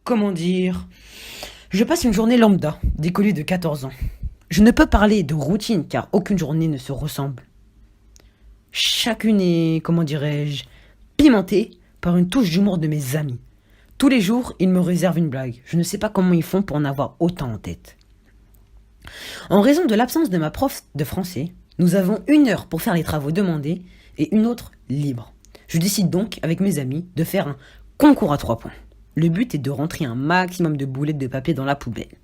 comment dire, je passe une journée lambda d'écolier de 14 ans. Je ne peux parler de routine car aucune journée ne se ressemble. Chacune est, comment dirais-je, pimentée par une touche d'humour de mes amis. Tous les jours, ils me réservent une blague. Je ne sais pas comment ils font pour en avoir autant en tête. En raison de l'absence de ma prof de français, nous avons 1 heure pour faire les travaux demandés et une autre libre. Je décide donc, avec mes amis, de faire un concours à 3 points. Le but est de rentrer un maximum de boulettes de papier dans la poubelle.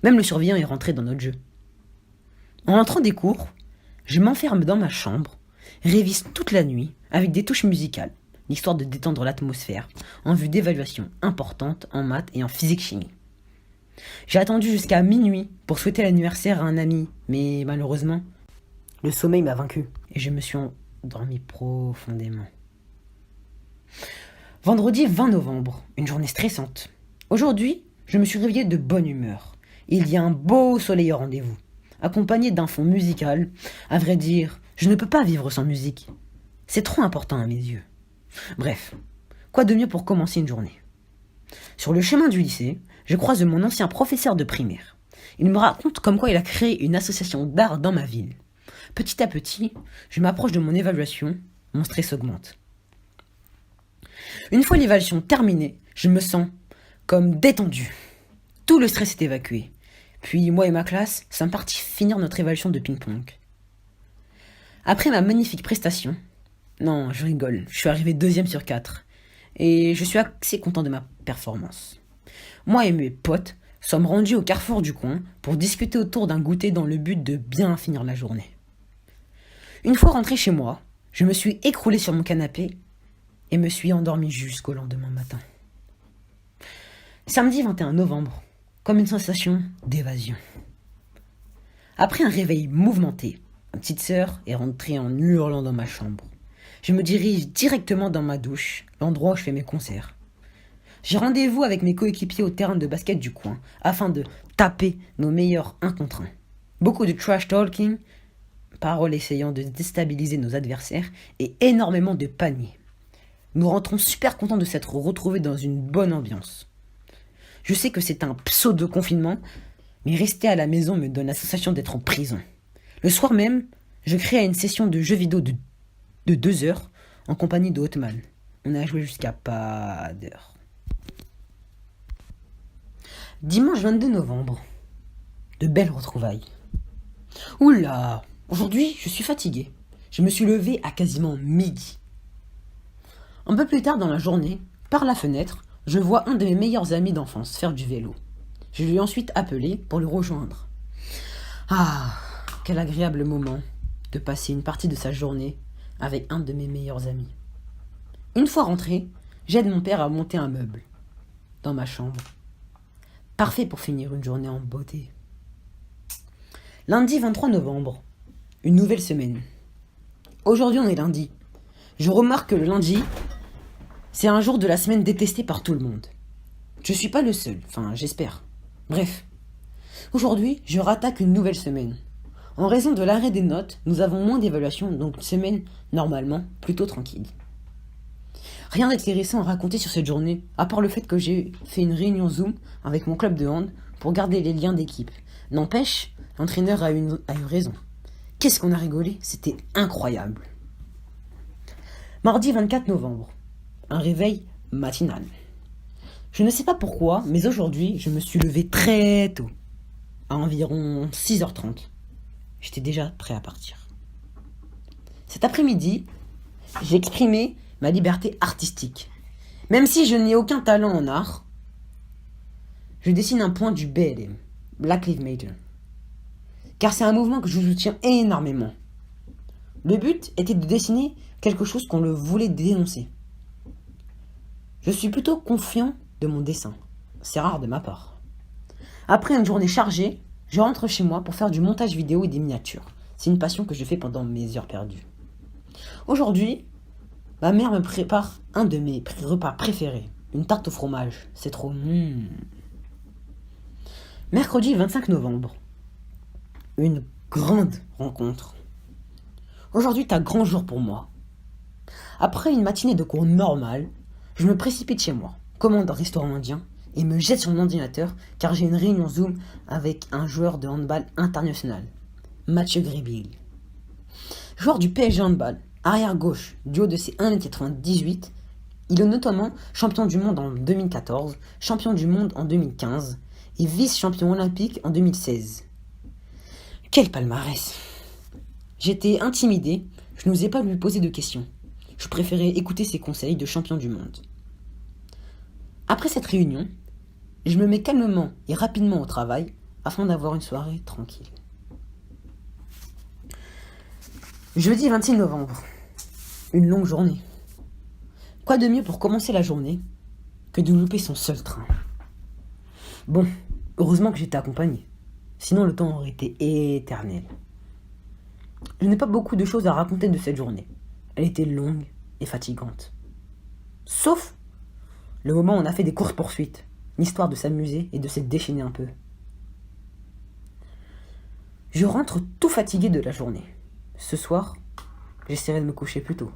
Même le surveillant est rentré dans notre jeu. En rentrant des cours, je m'enferme dans ma chambre, révise toute la nuit avec des touches musicales, histoire de détendre l'atmosphère, en vue d'évaluations importantes en maths et en physique-chimie. J'ai attendu jusqu'à minuit pour souhaiter l'anniversaire à un ami, mais malheureusement, le sommeil m'a vaincu et je me suis endormi profondément. Vendredi 20 novembre, une journée stressante. Aujourd'hui, je me suis réveillé de bonne humeur. Il y a un beau soleil au rendez-vous, accompagné d'un fond musical. À vrai dire, je ne peux pas vivre sans musique. C'est trop important à mes yeux. Bref, quoi de mieux pour commencer une journée? Sur le chemin du lycée, je croise mon ancien professeur de primaire. Il me raconte comme quoi il a créé une association d'art dans ma ville. Petit à petit, je m'approche de mon évaluation, mon stress augmente. Une fois l'évaluation terminée, je me sens comme détendu. Tout le stress est évacué. Puis moi et ma classe sommes partis finir notre évaluation de ping-pong. Après ma magnifique prestation, non, je rigole, je suis arrivé 2e sur 4. Et je suis assez content de ma performance. Moi et mes potes sommes rendus au carrefour du coin pour discuter autour d'un goûter dans le but de bien finir la journée. Une fois rentré chez moi, je me suis écroulé sur mon canapé et me suis endormi jusqu'au lendemain matin. Samedi 21 novembre, comme une sensation d'évasion. Après un réveil mouvementé, ma petite sœur est rentrée en hurlant dans ma chambre. Je me dirige directement dans ma douche, l'endroit où je fais mes concerts. J'ai rendez-vous avec mes coéquipiers au terrain de basket du coin, afin de taper nos meilleurs 1 contre 1. Beaucoup de trash talking, paroles essayant de déstabiliser nos adversaires, et énormément de paniers. Nous rentrons super contents de s'être retrouvés dans une bonne ambiance. Je sais que c'est un pseudo-confinement, mais rester à la maison me donne la sensation d'être en prison. Le soir même, je crée une session de jeux vidéo de 2 heures en compagnie de Hotman. On a joué jusqu'à pas d'heure. Dimanche 22 novembre. De belles retrouvailles. Oula, aujourd'hui je suis fatigué. Je me suis levé à quasiment midi. Un peu plus tard dans la journée, par la fenêtre, je vois un de mes meilleurs amis d'enfance faire du vélo. Je lui ai ensuite appelé pour le rejoindre. Ah, quel agréable moment de passer une partie de sa journée avec un de mes meilleurs amis. Une fois rentré, j'aide mon père à monter un meuble dans ma chambre. Parfait pour finir une journée en beauté. Lundi 23 novembre, une nouvelle semaine. Aujourd'hui on est lundi. Je remarque que le lundi, c'est un jour de la semaine détesté par tout le monde. Je suis pas le seul, enfin j'espère. Bref, aujourd'hui je rattaque une nouvelle semaine. En raison de l'arrêt des notes, nous avons moins d'évaluations, donc une semaine normalement plutôt tranquille. Rien d'intéressant à raconter sur cette journée, à part le fait que j'ai fait une réunion Zoom avec mon club de hand pour garder les liens d'équipe. N'empêche, l'entraîneur a eu raison. Qu'est-ce qu'on a rigolé, c'était incroyable. Mardi 24 novembre, un réveil matinal. Je ne sais pas pourquoi, mais aujourd'hui, je me suis levé très tôt, à environ 6h30. J'étais déjà prêt à partir. Cet après-midi, j'ai exprimé ma liberté artistique. Même si je n'ai aucun talent en art, je dessine un point du BLM, Black Lives Matter. Car c'est un mouvement que je soutiens énormément. Le but était de dessiner quelque chose qu'on le voulait dénoncer. Je suis plutôt confiant de mon dessin. C'est rare de ma part. Après une journée chargée, je rentre chez moi pour faire du montage vidéo et des miniatures. C'est une passion que je fais pendant mes heures perdues. Aujourd'hui, ma mère me prépare un de mes repas préférés, une tarte au fromage. C'est trop Mercredi 25 novembre. Une grande rencontre. Aujourd'hui est un grand jour pour moi. Après une matinée de cours normale, je me précipite chez moi, commande un restaurant indien et me jette sur mon ordinateur car j'ai une réunion Zoom avec un joueur de handball international, Mathieu Gribil. Joueur du PSG handball, arrière gauche, du haut de ses 1,98 m, il est notamment champion du monde en 2014, champion du monde en 2015 et vice-champion olympique en 2016. Quel palmarès! J'étais intimidé, je n'osais pas lui poser de questions. Je préférais écouter ses conseils de champion du monde. Après cette réunion, je me mets calmement et rapidement au travail afin d'avoir une soirée tranquille. Jeudi 26 novembre. Une longue journée. Quoi de mieux pour commencer la journée que de louper son seul train? Bon, heureusement que j'étais accompagné. Sinon le temps aurait été éternel. Je n'ai pas beaucoup de choses à raconter de cette journée. Elle était longue et fatigante. Sauf le moment où on a fait des courses-poursuites, l'histoire de s'amuser et de se déchaîner un peu. Je rentre tout fatigué de la journée. Ce soir, j'essaierai de me coucher plus tôt.